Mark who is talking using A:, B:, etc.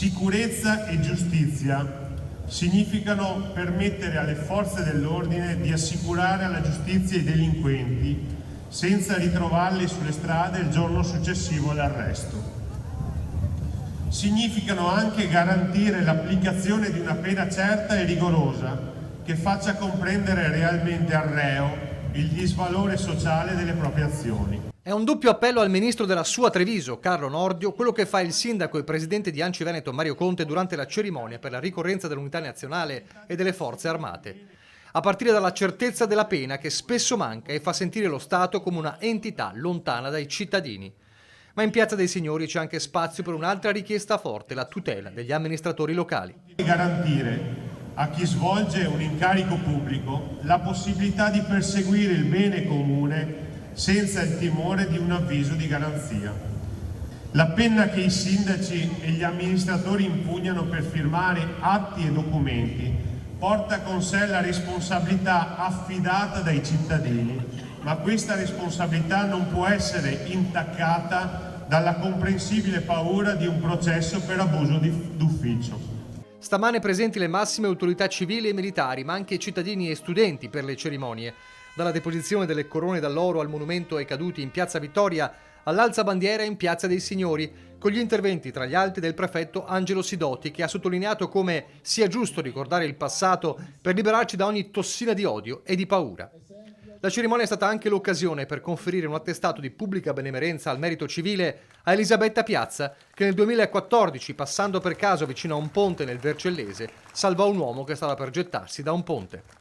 A: Sicurezza e giustizia significano permettere alle forze dell'ordine di assicurare alla giustizia i delinquenti senza ritrovarli sulle strade il giorno successivo all'arresto. Significano anche garantire l'applicazione di una pena certa e rigorosa che faccia comprendere realmente al reo il disvalore sociale delle proprie azioni.
B: È un doppio appello al ministro della sua Treviso, Carlo Nordio, quello che fa il sindaco e presidente di ANCI Veneto Mario Conte durante la cerimonia per la ricorrenza dell'Unità Nazionale e delle Forze Armate. A partire dalla certezza della pena che spesso manca e fa sentire lo Stato come una entità lontana dai cittadini. Ma in Piazza dei Signori c'è anche spazio per un'altra richiesta forte, la tutela degli amministratori locali.
A: Garantire a chi svolge un incarico pubblico la possibilità di perseguire il bene comune senza il timore di un avviso di garanzia. La penna che i sindaci e gli amministratori impugnano per firmare atti e documenti porta con sé la responsabilità affidata dai cittadini, ma questa responsabilità non può essere intaccata dalla comprensibile paura di un processo per abuso d'ufficio.
B: Stamane presenti le massime autorità civili e militari, ma anche cittadini e studenti per le cerimonie. Dalla deposizione delle corone d'alloro al monumento ai caduti in Piazza Vittoria all'alzabandiera in Piazza dei Signori, con gli interventi tra gli altri del prefetto Angelo Sidoti, che ha sottolineato come sia giusto ricordare il passato per liberarci da ogni tossina di odio e di paura. La cerimonia è stata anche l'occasione per conferire un attestato di pubblica benemerenza al merito civile a Elisabetta Piazza, che nel 2014, passando per caso vicino a un ponte nel Vercellese, salvò un uomo che stava per gettarsi da un ponte.